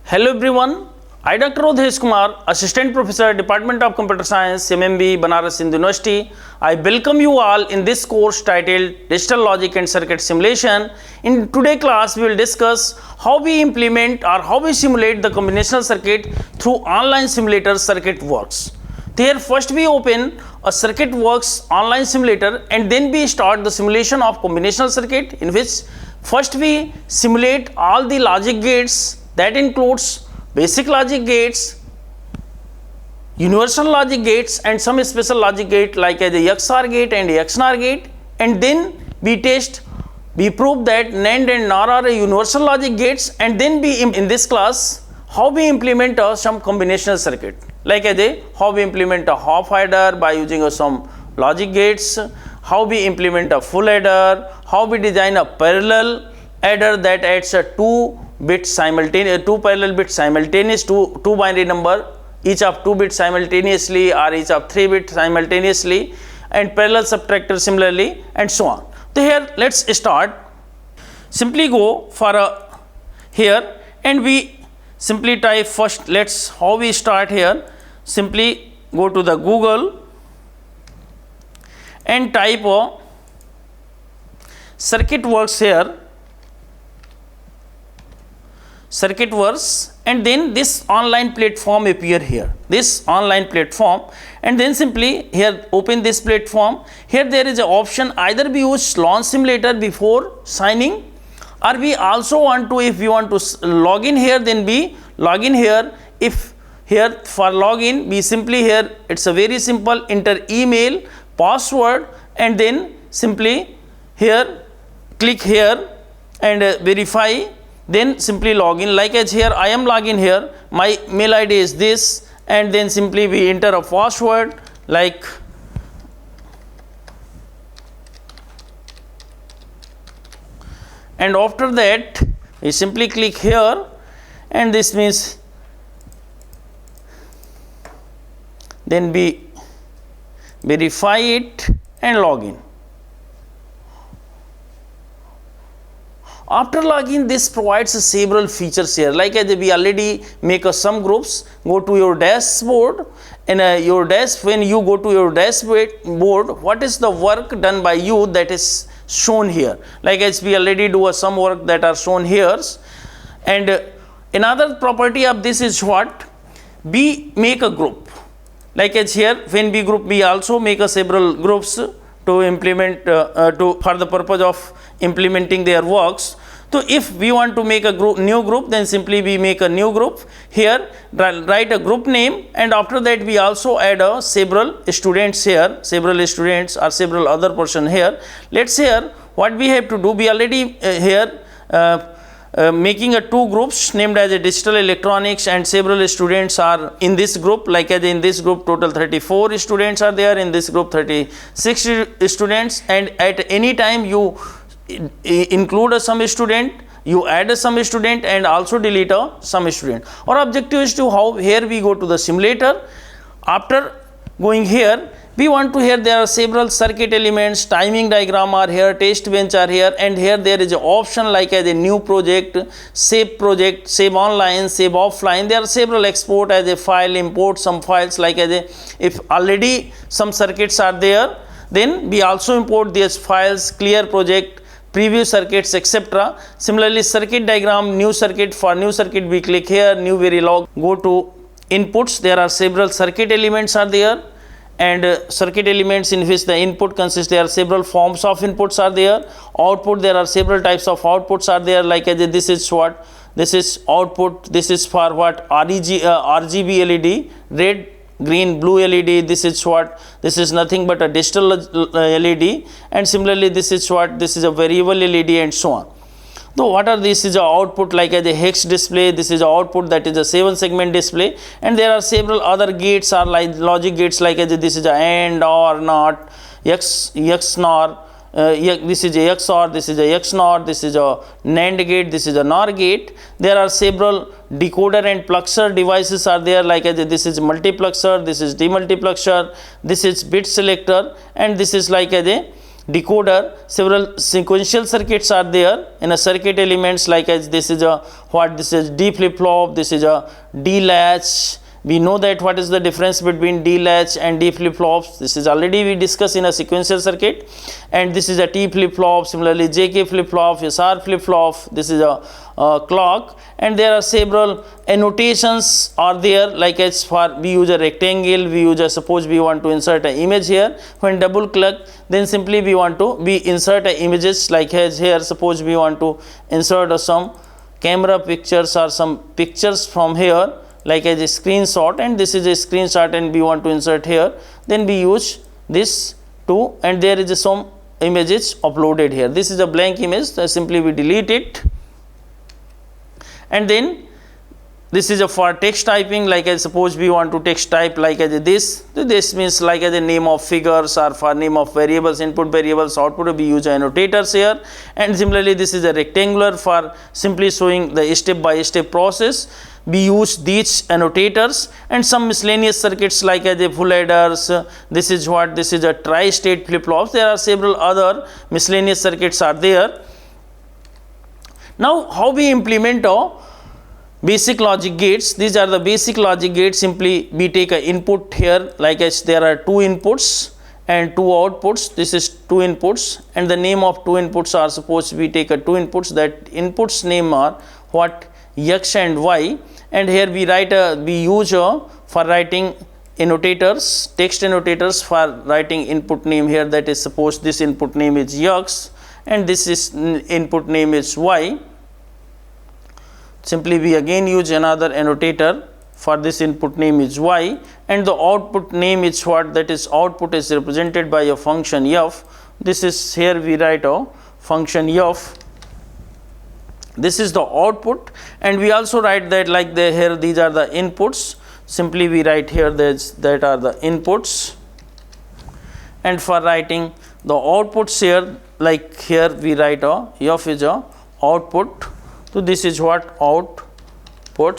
Hello everyone, I Dr. Udhesh Kumar, Assistant Professor, Department of Computer Science, MMB, Banaras Hindu University. I welcome you all in this course titled Digital Logic and Circuit Simulation. In today's class, we will discuss how we implement or how we simulate the combinational circuit through online simulator CircuitWorks. There first we open a CircuitWorks online simulator and then we start the simulation of combinational circuit, in which first we simulate all the logic gates. That includes basic logic gates, universal logic gates and some special logic gate like the XOR gate and XNOR gate, and then we prove that NAND and NOR are universal logic gates, and then we in this class how we implement some combinational circuit like how we implement a half adder by using some logic gates, how we implement a full adder, how we design a parallel adder that adds a two parallel bits simultaneous, two binary number, each of 2 bits simultaneously or each of 3 bits simultaneously, and parallel subtractor similarly, and so on. So here let's start. Simply go for here and we simply type first. How we start here, simply go to the Google and type CircuitWorks here, CircuitWorks, and then this online platform appear here, this online platform, and then simply here open this platform. Here there is an option, either we use launch simulator before signing, or we also want to, if we want to log in here, then we log in here. If here for login, we simply here, it's a very simple, enter email, password, and then simply here click here and verify, then simply log in. Like as here I am logging here, my mail ID is this, and then simply we enter a password like and after that we simply click here, and this means then we verify it and log in. After login, this provides several features here, like we already make some groups. Go to your dashboard, and when you go to your dashboard, what is the work done by you that is shown here, like as we already do some work that are shown here. And another property of this is what we make a group, like as here when we group, we also make several groups to implement for the purpose of implementing their works. So if we want to make a new group, then simply we make a new group here, write a group name, and after that we also add several students here, several students or several other person here. Let's say here what we have to do, we already here making 2 groups named as a digital electronics, and several students are in this group, like as in this group total 34 students are there, in this group 36 students, and at any time you include some student, you add some student, and also delete some student. Our objective is to how here we go to the simulator. After going here, we want to, here there are several circuit elements, timing diagram are here, test bench are here, and here there is an option like as a new project, save online, save offline. There are several export as a file, import some files, like as if already some circuits are there, then we also import these files, clear project, preview circuits, etc. Similarly, circuit diagram, new circuit, for new circuit we click here, new Verilog, go to inputs. There are several circuit elements are there, and circuit elements in which the input consists, there are several forms of inputs are there. Output, there are several types of outputs are there, like as this is what, this is output, this is for what, RGB LED, red, green, blue LED, this is what, this is nothing but a digital LED, and similarly this is what, this is a variable LED, and so on. So what are this is a output like as a hex display, this is a output that is a 7 segment display, and there are several other gates are like logic gates, like as this is a AND, OR, NOT, XNOR, this is a XOR, this is a XNOR, this is a NAND gate, this is a NOR gate. There are several decoder and pluxer devices are there, like as this is multiplexer, this is demultiplexer, this is bit selector, and this is like as a decoder, several sequential circuits are there in a circuit elements, like as this is a this is D flip flop, this is a D latch. We know that what is the difference between D latch and D flip flops. This is already we discussed in a sequential circuit. And this is a T flip flop, similarly JK flip flop, SR flip flop, this is a clock. And there are several annotations are there, like as for we use a rectangle, we use a, suppose we want to insert an image here. When double click, then simply we want to insert a images, like as here, suppose we want to insert some camera pictures or some pictures from here, like as a screenshot, and this is a screenshot and we want to insert here, then we use this too, and there is some images uploaded here. This is a blank image, so simply we delete it. And then this is a for text typing, like as suppose we want to text type like as this means like as a name of figures or for name of variables, input variables, output, we use annotators here. And similarly this is a rectangular for simply showing the step by step process, we use these annotators. And some miscellaneous circuits like as a full adders, this is a tri-state flip flops. There are several other miscellaneous circuits are there. Now how we implement basic logic gates? These are the basic logic gates. Simply we take a input here, like as there are 2 inputs and 2 outputs. This is 2 inputs, and the name of 2 inputs are, suppose we take a 2 inputs, that inputs name are X and Y. And here we use for writing annotators, text annotators for writing input name here, that is suppose this input name is X and this is input name is Y. Simply we again use another annotator for this input name is Y, and the output name is that is output is represented by a function f. This is here we write a function f. This is the output, and we also write that like here these are the inputs. Simply we write here that are the inputs, and for writing the outputs here, like here we write f is a output. So this is output or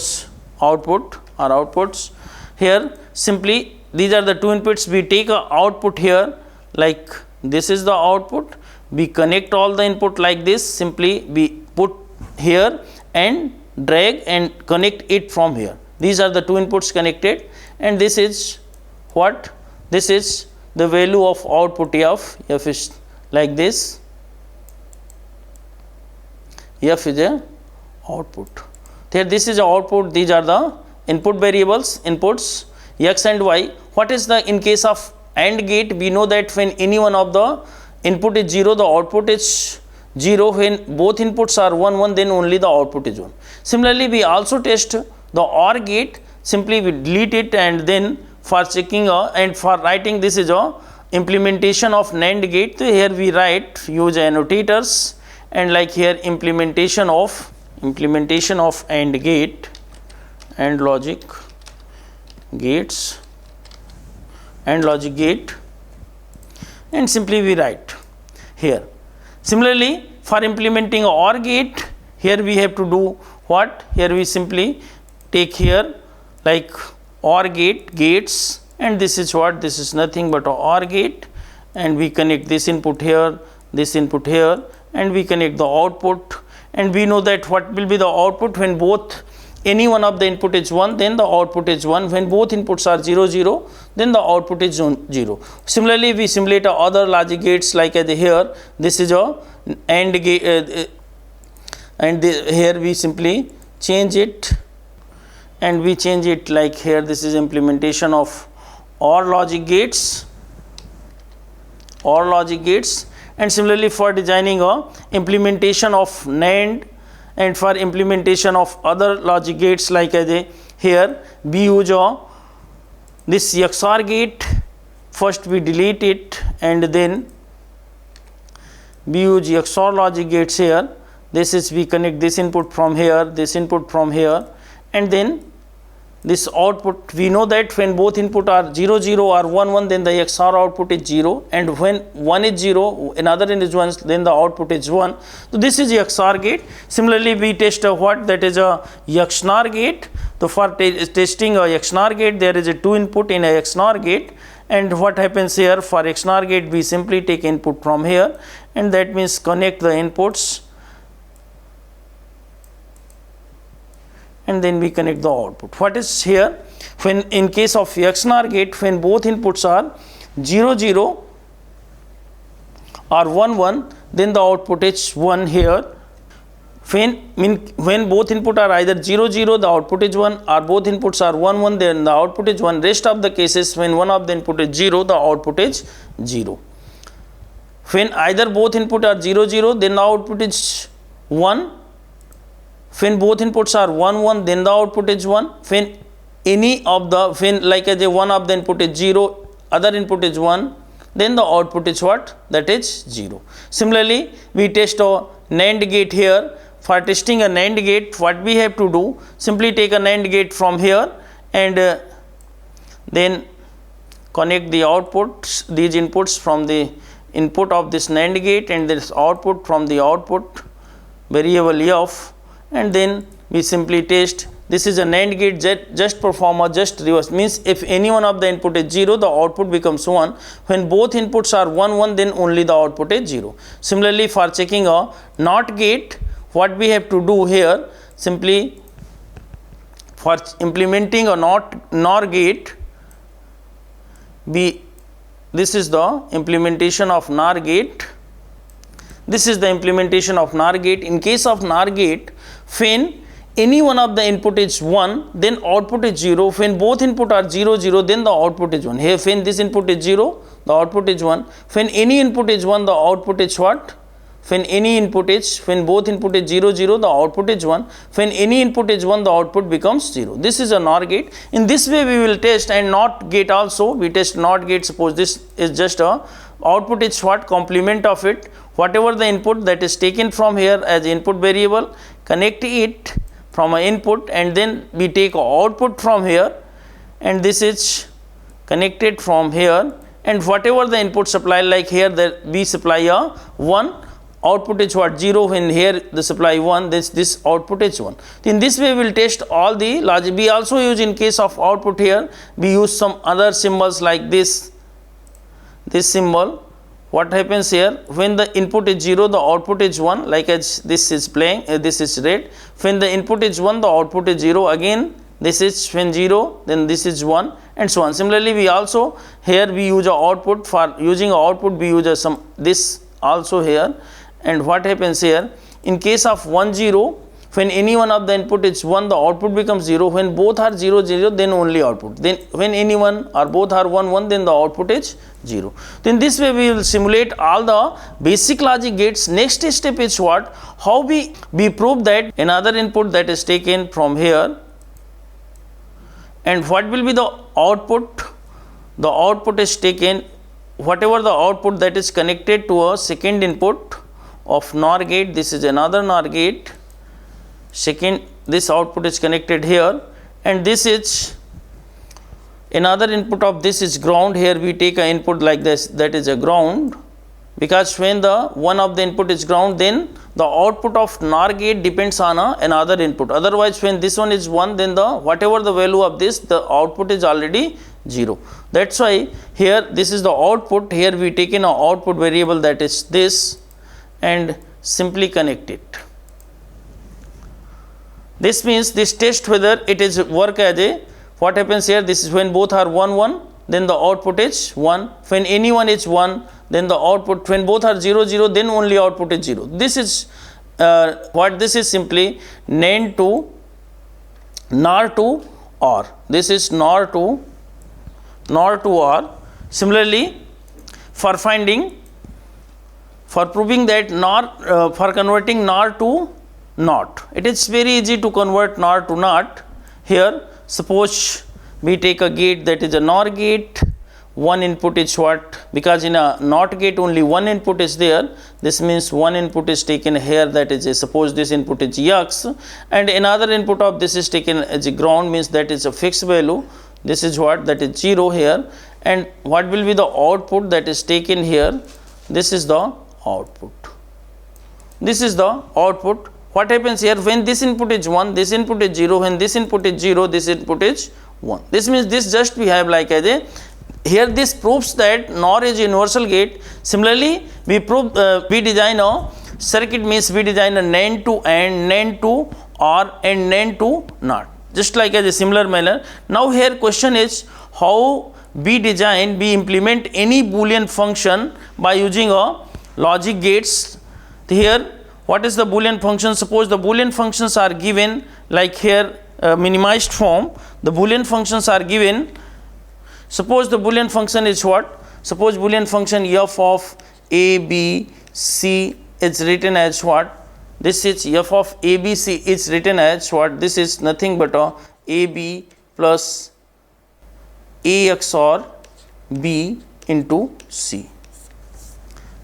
outputs. Here simply these are the 2 inputs. We take a output here, like this is the output. We connect all the input like this. Simply we put here and drag and connect it from here. These are the 2 inputs connected, and this is this is the value of output f. F is like this. F is a output. Here this is the output. These are the input variables, inputs X and Y. What is the, in case of AND gate, we know that when any one of the input is 0, the output is 0. When both inputs are 1 1, then only the output is 1. Similarly we also test the OR gate. Simply we delete it, and then for checking and for writing, this is a implementation of NAND gate. So here we use annotators, and like here implementation of AND gate and logic gates and logic gate, and simply we write here. Similarly for implementing OR gate, here we have to do here we simply take here like OR gates, and this is this is nothing but OR gate, and we connect this input here, and we connect the output, and we know that what will be the output when any one of the input is 1, then the output is 1. When both inputs are 0 0, then the output is 0. Similarly we simulate other logic gates, like here this is a AND gate, and here we simply change it, and we change it like here this is implementation of OR logic gates. And similarly for designing implementation of NAND, and for implementation of other logic gates, like here we use this XOR gate. First we delete it, and then we use XOR logic gates here. This is we connect this input from here, and then this output. We know that when both input are 0 0 or 1 1, then the XOR output is 0, and when one is 0, another is 1, then the output is 1. So this is the XOR gate. Similarly we test that is a XNOR gate. So for testing a XNOR gate, there is a 2 input in a XNOR gate, and what happens here for XNOR gate, we simply take input from here, and that means connect the inputs, and then we connect the output. What is here? When in case of XNOR gate, when both inputs are 0 0 or 1 1, then the output is 1 here. When both input are either 0 0, the output is 1, or both inputs are 1 1, then the output is 1. Rest of the cases, when one of the input is 0, the output is 0. When either both input are 0 0, then the output is 1. When both inputs are 1 1, then the output is 1. When any of the, like as a one of the input is 0, other input is 1, then the output is what? That is 0. Similarly, we test a NAND gate here. For testing a NAND gate, what we have to do? Simply take a NAND gate from here, and then connect the outputs, these inputs from the input of this NAND gate, and this output from the output variable f, and then we simply test. This is a NAND gate, just perform a just reverse, means if any one of the input is 0, the output becomes 1. When both inputs are 1 1, then only the output is 0. Similarly, for checking a NOT gate, what we have to do here, simply for implementing a NOR gate, this is the implementation of NOR gate. This is the implementation of NOR gate. In case of NOR gate, when any one of the input is 1, then output is 0. When both input are 0 0, then the output is 1. Here, when this input is 0, the output is 1. When any input is 1, the output is what? When both input is 0 0, the output is 1. When any input is 1, the output becomes 0. This is a NOR gate. In this way we will test, and NOT gate also. We test NOT gate. Suppose this is just a output is what? Complement of it. Whatever the input that is taken from here as input variable, connect it from an input, and then we take output from here, and this is connected from here, and whatever the input supply, like here that we supply a 1, output is what? 0. When here the supply 1, this output is 1. In this way we will test all the logic. We also use, in case of output here, we use some other symbols like this symbol. What happens here? When the input is 0, the output is 1, like as this is playing, this is red. When the input is 1, the output is 0. Again, this is when 0, then this is 1, and so on. Similarly, we also here we use a output. For using a output, we use some this also here. And what happens here? In case of 1 0, when any one of the input is 1, the output becomes 0. When both are 0 0, then only output. Then when any one or both are 1 1, then the output is 0. Then this way we will simulate all the basic logic gates. Next step is what? How we prove that another input that is taken from here, and what will be the output? The output is taken, whatever the output that is connected to a second input of NOR gate. This is another NOR gate. Second, this output is connected here, and this is another input of this is ground. Here we take an input like this, that is a ground, because when the one of the input is ground, then the output of NOR gate depends on another input. Otherwise, when this one is 1, then the whatever the value of this, the output is already 0. That's why here this is the output. Here we take in an output variable, that is this, and simply connect it. This means this test whether it is work as a, what happens here? This is when both are 1 1, then the output is 1. When any one is 1, then the output, when both are 0 0, then only output is 0. This is what this is simply NAND to NOR to OR. This is NOR to OR. Similarly, for proving that NOR, for converting NOR to NOT, it is very easy to convert NOR to NOT. Here, suppose we take a gate that is a NOR gate. One input is what? Because in a NOT gate only one input is there. This means one input is taken here, that is a, suppose this input is X, and another input of this is taken as a ground, means that is a fixed value. This is what? That is 0 here. And what will be the output that is taken here? This is the output. This is the output. what happens here? When this input is 1, this input is 0, when this input is 0, this input is 1. This means this just we have like as a, here this proves that NOR is universal gate. Similarly, we prove we design a circuit, means we design a NAND to AND, NAND to OR and NAND to NOT, just like as a similar manner. Now here question is how we design, we implement any Boolean function by using a logic gates. Here what is the Boolean function? Suppose the Boolean functions are given like here minimized form. The Boolean functions are given. Suppose the Boolean function is what? Suppose Boolean function f of a, b, c is written as what? This is f of a, b, c is written as what? This is nothing but a, b plus a XOR b into c.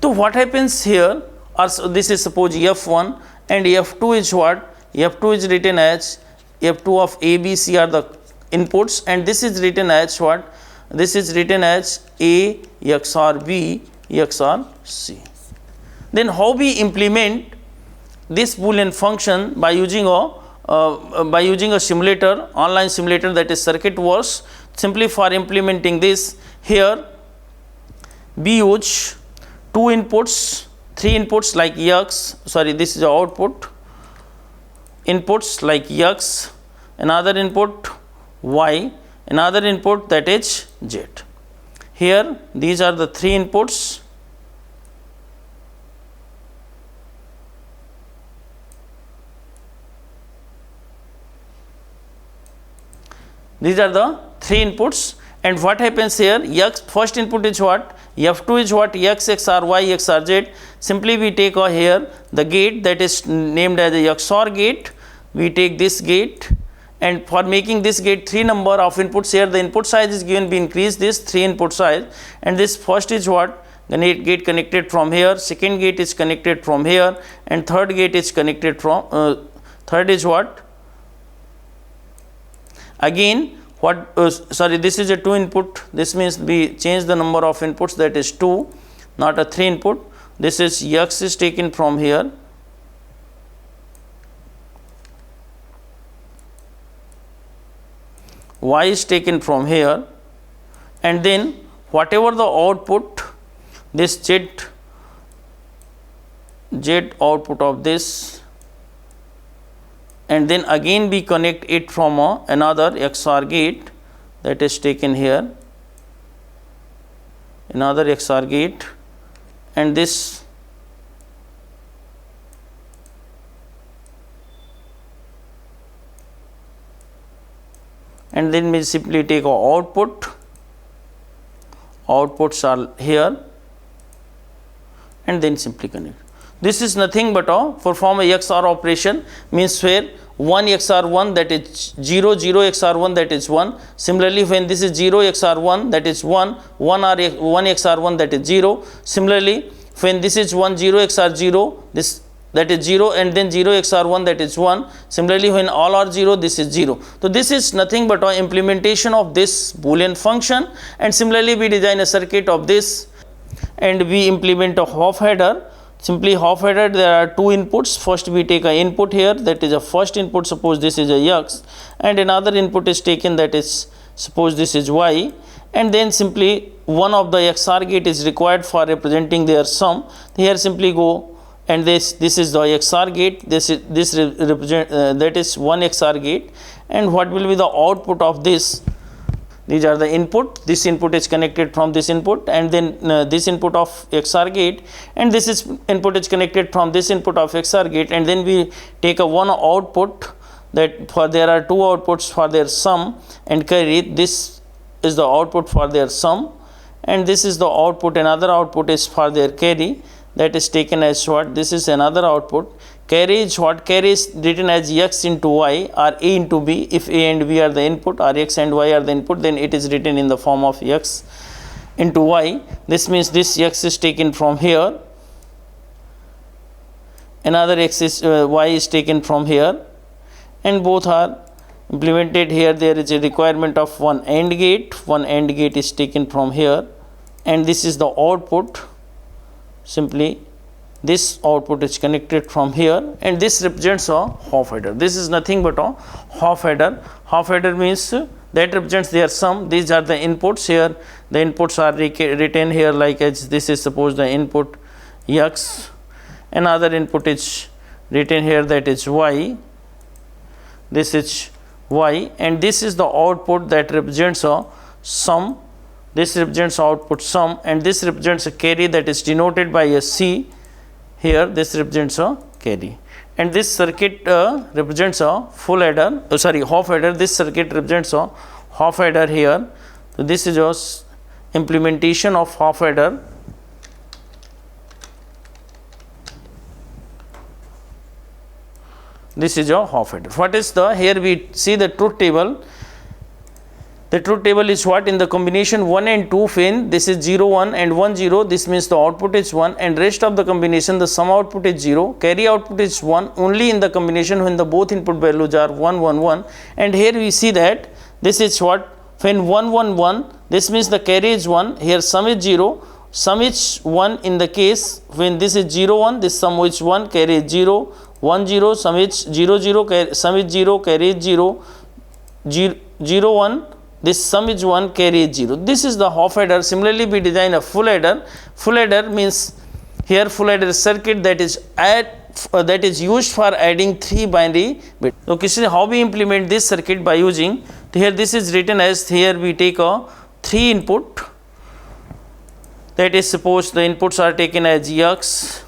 So what happens here? So this is suppose f1 and f2 is what? f2 is written as f2 of a, b, c are the inputs, and this is written as what? This is written as a XOR b XOR c. Then how we implement this Boolean function? By using a simulator, online simulator, that is CircuitWorks. Simply for implementing this, here we use two inputs, three inputs like x, sorry, this is the output, inputs like x, another input y, another input that is z. Here these are the three inputs. These are the three inputs, and what happens here? X first input is what? f2 is what? X XOR y XOR z. Simply we take here the gate that is named as a XOR gate. We take this gate, and for making this gate three number of inputs, here the input size is given, we increase this three input size, and this first is what? The gate connected from here, second gate is connected from here, and third gate is connected from third is what? Again what sorry, this is a 2 input, this means we change the number of inputs, that is 2, not a 3 input. This is x is taken from here, y is taken from here, and then whatever the output, this z output of this, and then again we connect it from another XOR gate that is taken here, another XOR gate, and this and then we simply take our output, outputs are here, and then simply connect. This is nothing but perform a XOR operation, means where 1 XOR 1 that is 0, 0 XOR 1 that is 1. Similarly, when this is 0 XOR 1 that is 1, 1 XOR 1 that is 0. Similarly, when this is 1, 0 XOR 0, this that is 0, and then 0 XOR 1 that is 1. Similarly, when all are 0, this is 0. So this is nothing but implementation of this Boolean function, and similarly we design a circuit of this, and we implement a hop header. Simply hop header, there are two inputs. First we take a input here, that is a first input, suppose this is a x, and another input is taken, that is suppose this is y, and then simply one of the XOR gate is required for representing their sum. Here simply go, and this is the XOR gate, this represent that is one XOR gate, and what will be the output of this? These are the input, this input is connected from this input, and then this input of XOR gate, and this is input is connected from this input of XOR gate, and then we take a one output, that for there are two outputs for their sum and carry. This is the output for their sum, and this is the output, another output is for their carry, that is taken as what? This is another output. Carry is what? Carry is written as x into y or a into b. If a and b are the input, or x and y are the input, then it is written in the form of x into y. This means this x is taken from here, another x is y is taken from here, and both are implemented. Here there is a requirement of one AND gate is taken from here, and this is the output. Simply this output is connected from here, and this represents a half adder. This is nothing but a half adder. Half adder means that represents their sum. These are the inputs here. The inputs are written here like as this is suppose the input x, another input is written here that is y, this is y, and this is the output that represents a sum. This represents output sum, and this represents a carry that is denoted by a C here. This represents a carry, and this circuit represents a full adder, half adder. This circuit represents a half adder here. So this is a implementation of half adder. This is a half adder. What is the, here we see the truth table. The truth table is what? In the combination 1 and 2, when this is 0 1 and 1 0, this means the output is 1, and rest of the combination the sum output is 0, carry output is 1 only in the combination when the both input values are 1 1 1. And here we see that this is what? When 1 1 1, this means the carry is 1, here sum is 0, sum is 1 in the case when this is 0 1, this sum is 1, carry is 0, 1 0, sum is 0 0, sum is 0, carry is 0, 0 1, this sum is 1, carry is 0. This is the half adder. Similarly, we design a full adder. Full adder means here full adder circuit that is used for adding 3 binary bits. So, how we implement this circuit? By using, here this is written as, here we take a 3 input, that is suppose the inputs are taken as x,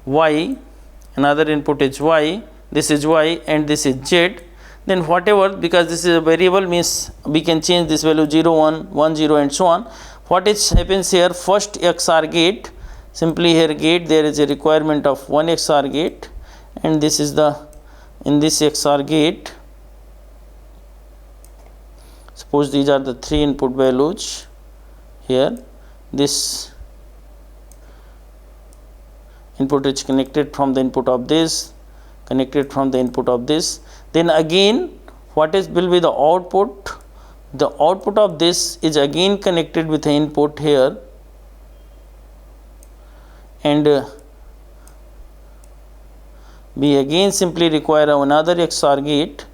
y, another input is y, this is y, and this is z. Then whatever, because this is a variable, means we can change this value 0 1 1 0 and so on. What is happens here? First XOR gate, simply here gate there is a requirement of 1 XOR gate, and this is the, in this XOR gate, suppose these are the 3 input values here, this input is connected from the input of this, connected from the input of this. Then again what is will be the output? The output of this is again connected with the input here, and we again simply require another XOR gate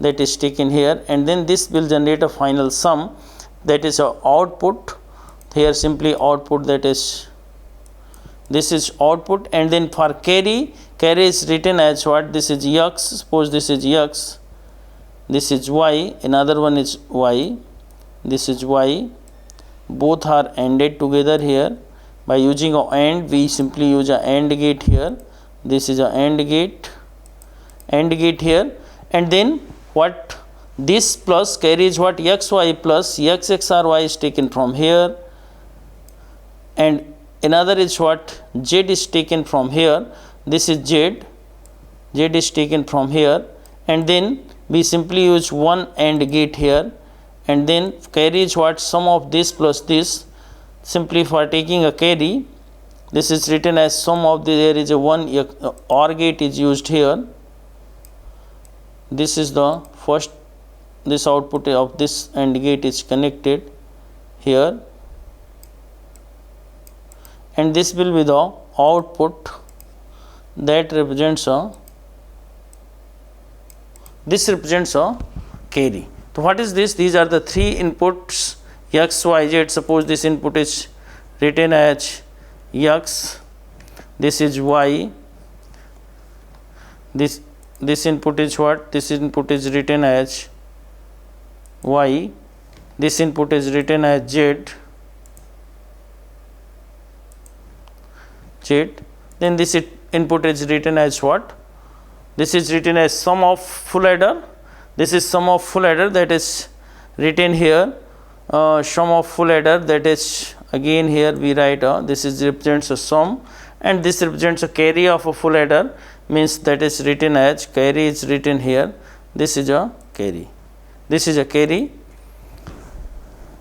that is taken here, and then this will generate a final sum, that is a output here, simply output, that is, this is output. And then for carry is written as what? This is x, suppose this is x, this is y, another one is y, this is y, both are ANDed together here. By using a AND, we simply use a AND gate here, this is a AND gate here, and then what? This plus carry is what? xy plus x XOR y is taken from here, and another is what? Z is taken from here, this is Z is taken from here, and then we simply use one AND gate here, and then carry is what? Sum of this plus this. Simply for taking a carry, this is written as sum of the, there is a one OR gate is used here, this is the first, this output of this AND gate is connected here, and this will be the output that represents a, this represents a carry. So what is this? These are the 3 inputs x, y, z. Suppose this input is written as x, this is y, this input is what? This input is written as y, this input is written as z, then this input is written as what? This is written as sum of full adder, this is sum of full adder, that is written here, sum of full adder, that is again here we write this is represents a sum, and this represents a carry of a full adder, means that is written as, carry is written here, this is a carry, this is a carry.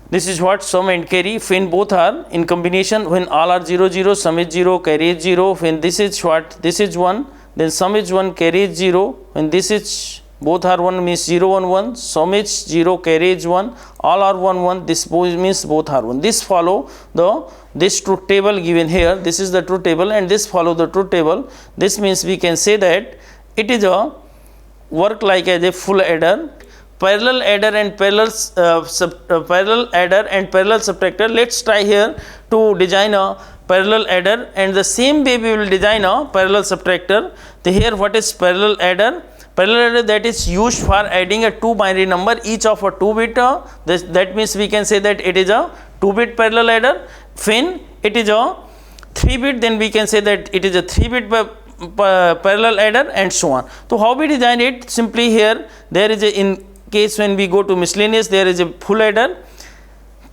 This is what? Sum and carry, when both are in combination, when all are 0 0, sum is 0, carry is 0, when this is what? This is 1, then sum is 1, carry is 0, when this is both are 1 means 0 1 1, sum is 0, carry is 1, all are 1 1, this means both are 1. This follow this truth table given here, this is the truth table, and this follow the truth table. This means we can say that it is a work like as a full adder, parallel adder and parallel adder and parallel subtractor. Let's try here to design a parallel adder, and the same way we will design a parallel subtractor. Here what is parallel adder? Parallel adder, that is used for adding a two binary number, each of a 2-bit. That means we can say that it is a 2-bit parallel adder. When it is a 3-bit, then we can say that it is a 3-bit parallel adder, and so on. So how we design it? Simply here there is a, in case when we go to miscellaneous, there is a full adder.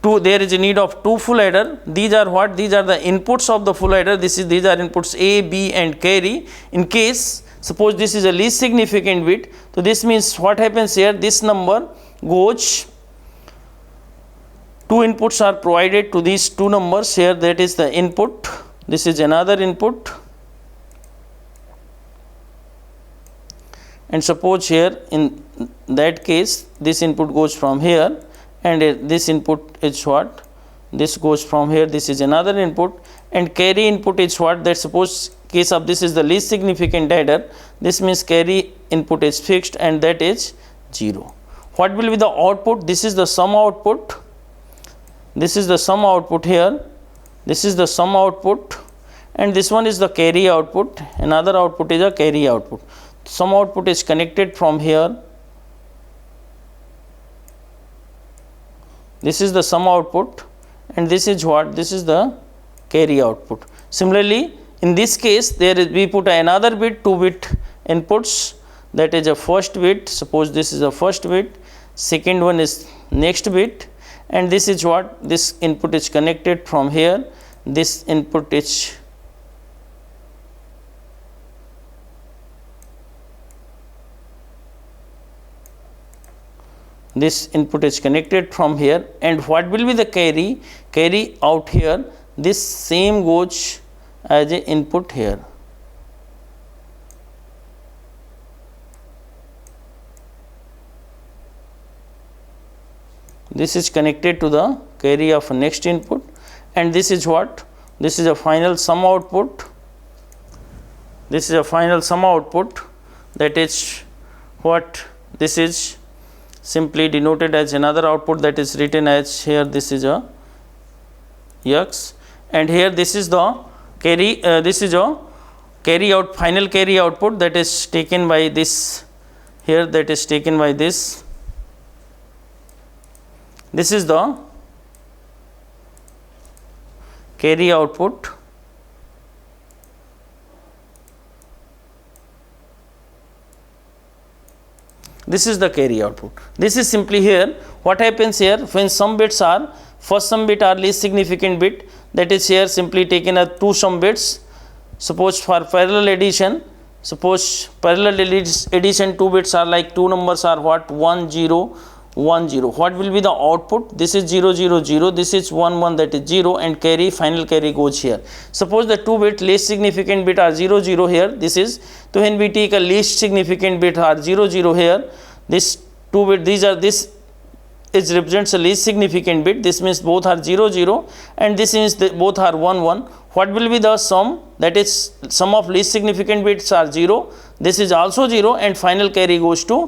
There is a need of two full adder. These are what? These are the inputs of the full adder. These are inputs A, B and carry. In case suppose this is a least significant bit, so this means what happens here, this number goes, two inputs are provided to these two numbers here, that is the input, this is another input, and suppose here in that case this input goes from here, and this input is what, this goes from here, this is another input, and carry input is what, that suppose case of this is the least significant adder, this means carry input is fixed and that is 0. What will be the output? This is the sum output, this is the sum output here, this is the sum output, and this one is the carry output, another output is a carry output. Sum output is connected from here, this is the sum output, and this is what, this is the carry output. Similarly in this case there is, we put another bit, 2-bit inputs, that is a first bit, suppose this is a first bit, second one is next bit, and this is what, this input is connected from here, this input is connected from here, and what will be the carry out here, this same goes as a input here. This is connected to the carry of next input, and this is what, this is a final sum output, this is a final sum output, that is what, this is simply denoted as another output, that is written as here, this is a x, and here this is the carry, this is a carry out, final carry output, that is taken by this here, that is taken by this, this is the carry output, this is the carry output. This is simply here, what happens here, when some bits are, first some bit are least significant bit, that is here simply taken as two sum bits. Suppose for parallel addition, suppose parallel addition 2 bits are like, two numbers are what, 1 0 1 0. What will be the output? This is 0 0 0, this is 1 1, that is 0, and carry, final carry goes here. Suppose the 2 bit least significant bit are 0 0 here, this is, so when we take a least significant bit are 0 0 here, this 2 bit, these are, this is represents a least significant bit, this means both are 0 0, and this means both are 1 1. What will be the sum? That is sum of least significant bits are 0, this is also 0, and final carry goes to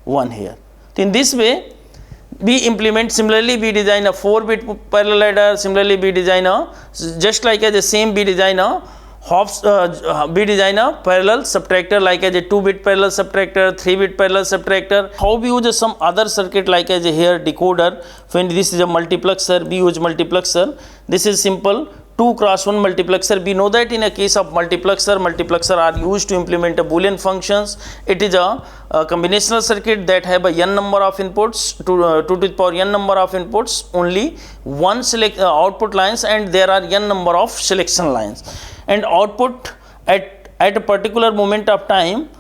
1 here. In this way we implement, similarly we design a 4-bit parallel adder, similarly we design a, just like as the same we design a parallel subtractor, like as a 2-bit parallel subtractor, 3-bit parallel subtractor. How we use some other circuit like as a here decoder, when this is a multiplexer, we use multiplexer. This is simple 2x1 multiplexer. We know that in a case of multiplexer are used to implement a boolean functions. It is a combinational circuit that have a n number of inputs, 2 to the power n number of inputs, only one select output lines, and there are n number of selection lines, and output at a particular moment of time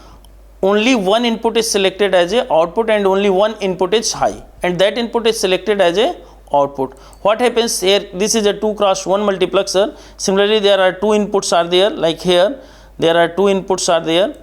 only one input is selected as a output and only one input is high, and that input is selected as a output. What happens here, this is a 2x1 multiplexer. Similarly there are two inputs are there, like here there are two inputs are there,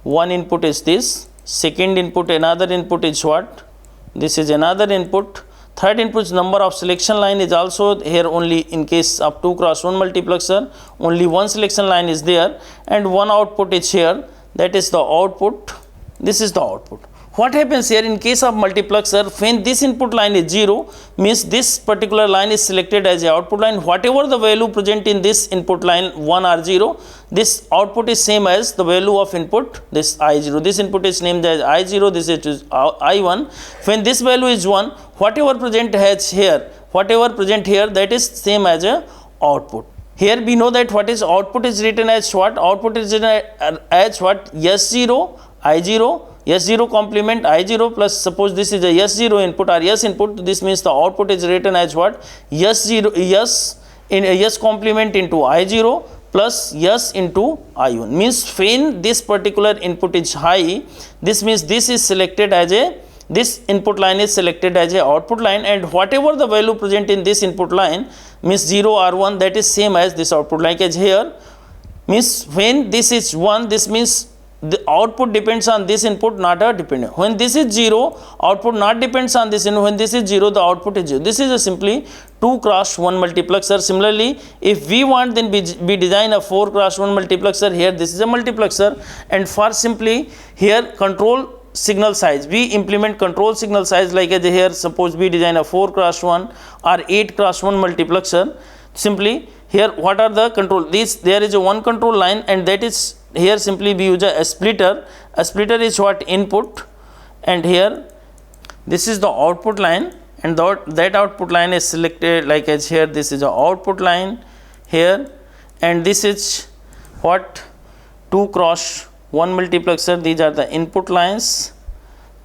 one input is this second input, another input is what? This is another input. Third input's number of selection line is also here only in case of 2 cross 1 multiplexer. Only one selection line is there and one output is here. That is the output. This is the output. What happens here in case of multiplexer, when this input line is 0, means this particular line is selected as a output line. Whatever the value present in this input line 1 or 0, this output is same as the value of input, this I0. This input is named as I0, this is I1. When this value is 1, whatever present here, that is same as a output. Here we know that what is output is written as what? Output is written as what? S0, I0, S0 complement I0 plus, suppose this is a S0 input or S input, this means the output is written as what? S complement into I0 plus S into I1. Means when this particular input is high, this means this is selected as a, this input line is selected as a output line, and whatever the value present in this input line means 0 or 1, that is same as this output. Like as here, means when this is 1, this means the output depends on this input, not a dependent. When this is 0, output not depends on this, and when this is 0, the output is 0. This is a simply 2 cross 1 multiplexer. Similarly, if we want, then we design a 4 cross 1 multiplexer. Here this is a multiplexer, and for simply here control signal size, we implement control signal size. Like as here, suppose we design a 4 cross 1 or 8 cross 1 multiplexer. Simply here, what are the control? There is a one control line, and that is here simply we use a splitter. A splitter is what? Input, and here this is the output line, and that output line is selected. Like as here, this is the output line here, and this is what? 2 cross 1 multiplexer. These are the input lines.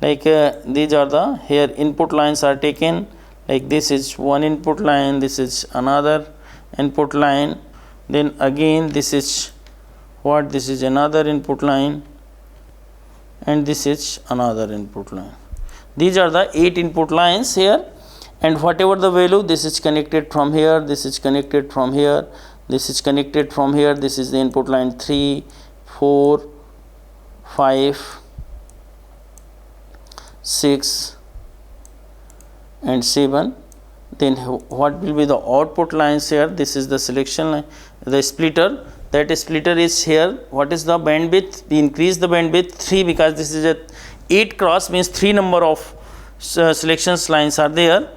Like these are the here input lines are taken. Like this is one input line, this is another input line, then again this is what? This is another input line, and this is another input line. These are the 8 input lines here, and whatever the value, this is connected from here, this is connected from here, this is connected from here. This is the input line 3, 4, 5, 6 and 7. Then what will be the output lines here? This is the selection line, the splitter. That splitter is here. What is the bandwidth? We increase the bandwidth 3, because this is a 8 cross, means 3 number of selections lines are there.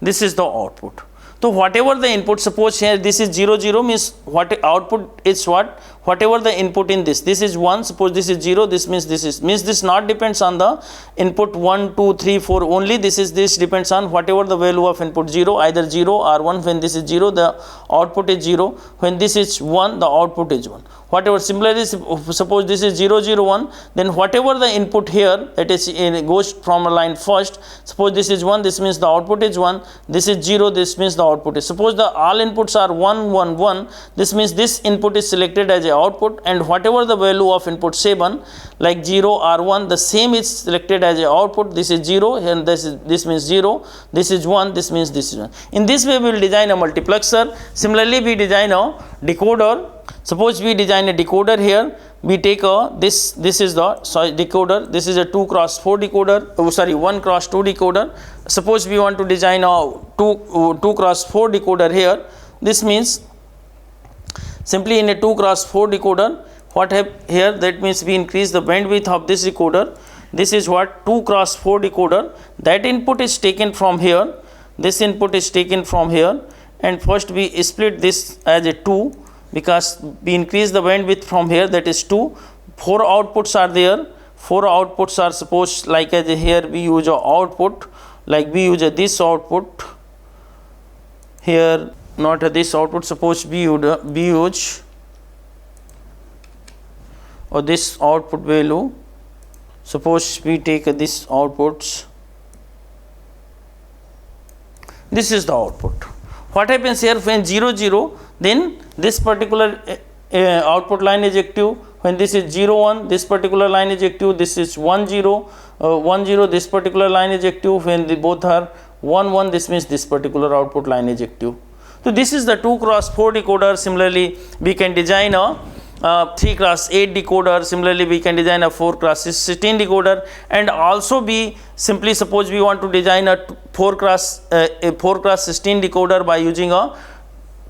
This is the output. So whatever the input, suppose here this is 0 0, means what output is what? Whatever the input in this is 1, suppose this is 0, this means this not depends on the input 1 2 3 4 only. This depends on whatever the value of input 0, either 0 or 1. When this is 0, the output is 0. When this is 1, the output is 1. Whatever, similarly, suppose this is 0 0 1, then whatever the input here, that is goes from a line first. Suppose this is 1, this means the output is 1. This is 0, this means the output is. Suppose the all inputs are 1 1 1, this means this input is selected as a output, and whatever the value of input 7, like 0 or 1, the same is selected as a output. This is 0, and this means 0, this is 1, this means this is 1. In this way we will design a multiplexer. Similarly, we design a decoder. Suppose we design a decoder here. We take a this is the decoder. This is a 2 cross 4 decoder. 1 cross 2 decoder. Suppose we want to design a 2 cross 4 decoder here. This means simply in a 2 cross 4 decoder, what here, that means we increase the bandwidth of this decoder. This is what? 2 cross 4 decoder. That input is taken from here. This input is taken from here, and first we split this as a 2, because we increase the bandwidth from here, that is 2. 4 outputs are there. 4 outputs are, suppose like as here we use a output, like we use this output here, not this output. Suppose we use or this output value. Suppose we take this outputs. This is the output. What happens here? When 0 0, then this particular output line is active. When this is 0 1, this particular line is active. This is 1 0 1 0, this particular line is active. When they both are 1 1, this means this particular output line is active. So this is the 2 cross 4 decoder. Similarly, we can design a 3 class 8 decoder. Similarly, we can design a 4 class 16 decoder, and also we simply suppose we want to design a 4 class 16 decoder by using a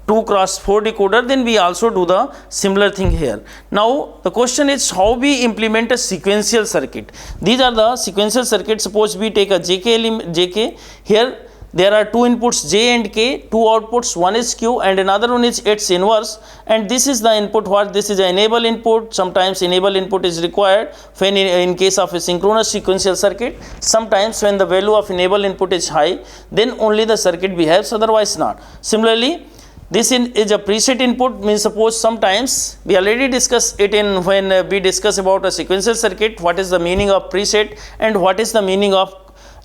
2 cross 4 decoder, then we also do the similar thing here. Now the question is how we implement a sequential circuit. These are the sequential circuits. Suppose we take a JK. Here there are two inputs J and K, two outputs, one is Q and another one is its inverse, and this is the input. What this is an enable input. Sometimes enable input is required when in case of a synchronous sequential circuit. Sometimes when the value of enable input is high, then only the circuit behaves, otherwise not. Similarly, this is a preset input, means suppose sometimes we already discussed it in when we discuss about a sequential circuit, what is the meaning of preset and what is the meaning of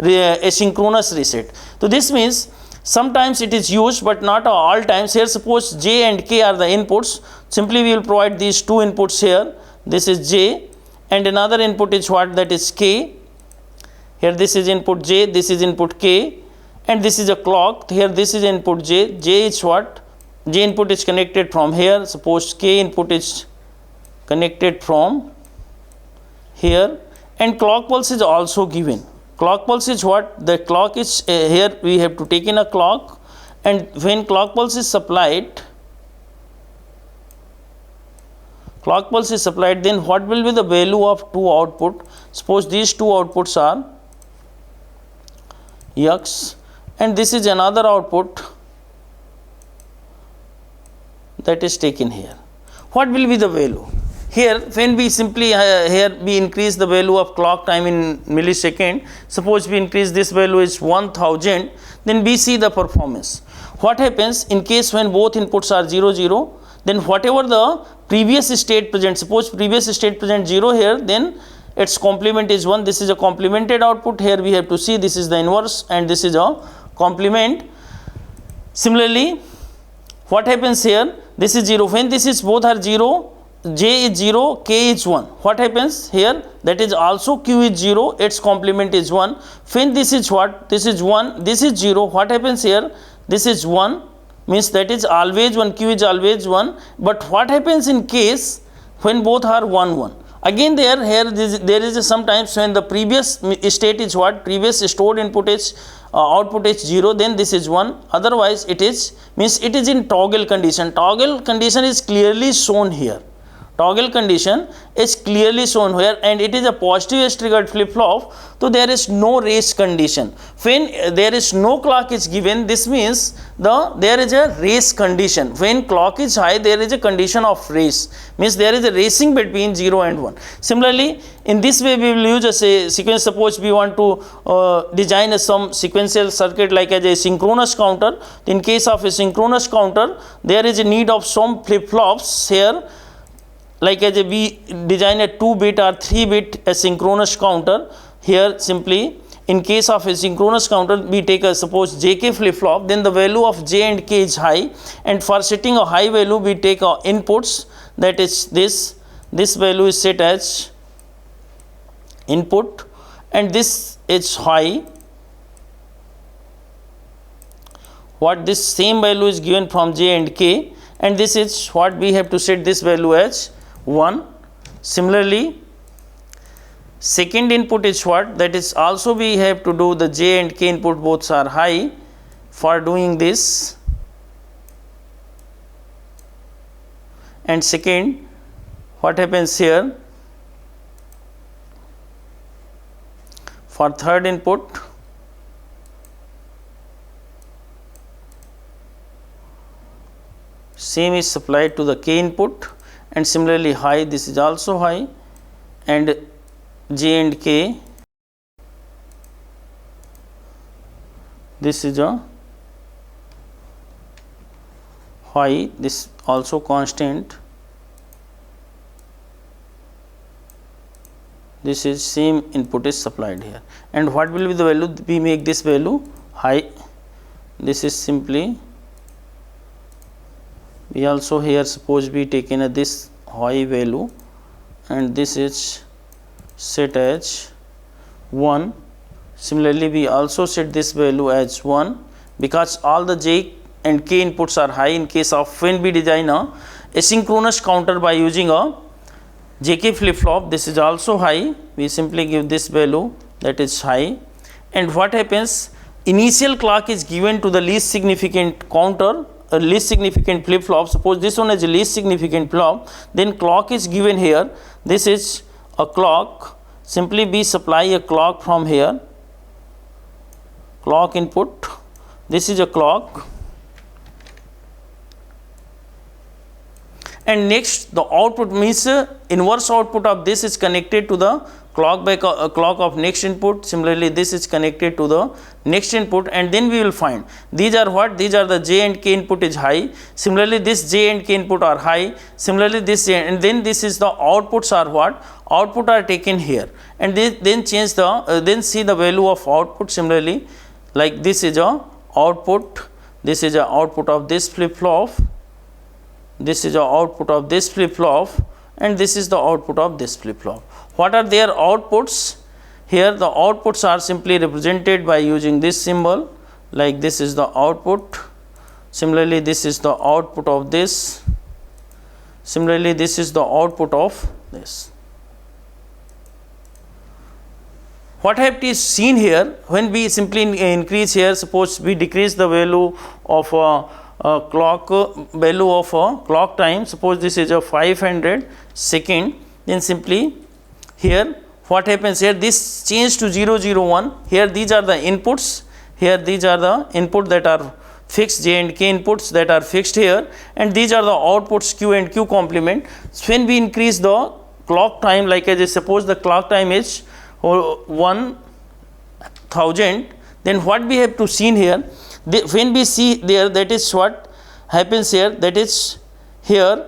a synchronous reset. So this means sometimes it is used but not all times. Here suppose J and K are the inputs, simply we will provide these two inputs here. This is J and another input is what, that is K. Here this is input J, this is input K, and this is a clock. Here this is input J. J is what, J input is connected from here. Suppose K input is connected from here, and clock pulse is also given. Clock pulse is what, the clock is here we have to take in a clock, and when clock pulse is supplied, then what will be the value of two output. Suppose these two outputs are X and this is another output that is taken here. What will be the value? Here when we simply here we increase the value of clock time in millisecond. Suppose we increase this value is 1000, then we see the performance. What happens in case when both inputs are 0 0, then whatever the previous state present, suppose previous state present 0 here, then its complement is 1. This is a complemented output. Here we have to see this is the inverse and this is a complement. Similarly, what happens here, this is 0, when this is both are 0, J is 0, K is 1. What happens here, that is also Q is 0, its complement is 1. When this is what, this is 1, this is 0, what happens here, this is 1, means that is always 1, Q is always 1. But what happens in case when both are 1 1? Again there is a sometimes when the previous state is what, previous stored input is output is 0, then this is 1, otherwise it is, means it is in toggle condition. Toggle condition is clearly shown here. Toggle condition is clearly shown here, and it is a positive edge triggered flip flop, so there is no race condition. When there is no clock is given, this means there is a race condition. When clock is high, there is a condition of race, means there is a racing between 0 and 1. Similarly, in this way we will use a sequence. Suppose we want to design some sequential circuit like as a synchronous counter. In case of a synchronous counter, there is a need of some flip flops here, like as we design a 2-bit or 3-bit asynchronous counter. Here simply in case of a synchronous counter we take a suppose JK flip flop, then the value of J and K is high, and for setting a high value we take our inputs, that is this value is set as input and this is high. What this same value is given from J and K, and this is what we have to set this value as 1. Similarly, second input is what, that is also we have to do the J and K input both are high. For doing this, and second, what happens here, for third input same is supplied to the K input, and similarly high, this is also high, and J and K, this is a high, this also constant, this is same input is supplied here. And what will be the value, we make this value high, this is simply, we also here suppose we taken a this high value and this is set as 1. Similarly, we also set this value as 1 because all the J and K inputs are high in case of when we design a asynchronous counter by using a JK flip-flop. This is also high. We simply give this value, that is high. And what happens? Initial clock is given to the least significant counter, a least significant flip-flop. Suppose this one is a least significant flop, then clock is given here. This is a clock. Simply we supply a clock from here, clock input. This is a clock. And next the output means inverse output of this is connected to the clock by clock of next input. Similarly this is connected to the next input, and then we will find these are what? These are the J and K input is high. Similarly this J and K input are high. Similarly this and then this is the outputs are what? Output are taken here, and then change the then see the value of output. Similarly, like this is a output, this is a output of this flip-flop, this is the output of this flip-flop, and this is the output of this flip-flop. What are their outputs? Here the outputs are simply represented by using this symbol, like this is the output. Similarly this is the output of this. Similarly this is the output of this. What have we seen here? When we simply increase here, suppose we decrease the value of clock value of clock time, suppose this is a 500 second, then simply here what happens here, this change to 001. Here these are the inputs, here these are the input that are fixed, J and K inputs that are fixed here, and these are the outputs Q and Q complement. So when we increase the clock time, like I just suppose the clock time is 1000, then what we have to see here, when we see there, that is what happens here, that is here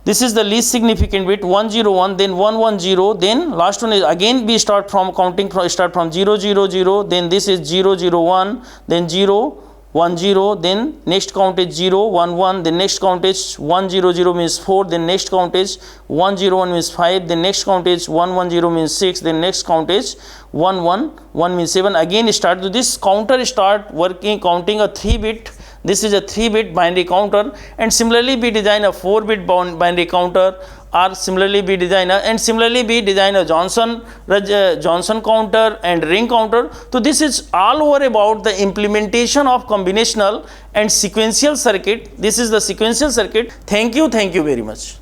this is the least significant bit 101, then 110, then last one is again we start from counting from 000, then this is 001, then 010, then next count is 011, then next count is 100 means 4, then next count is 101 means 5, then next count is 110 means 6, then next count is 111 means 7. Again start to this counter start working, counting a 3-bit. This is a 3-bit binary counter, and similarly we design a 4-bit binary counter, or similarly we design a, and similarly we design a Johnson counter and ring counter. So this is all over about the implementation of combinational and sequential circuit. This is the sequential circuit. Thank you very much.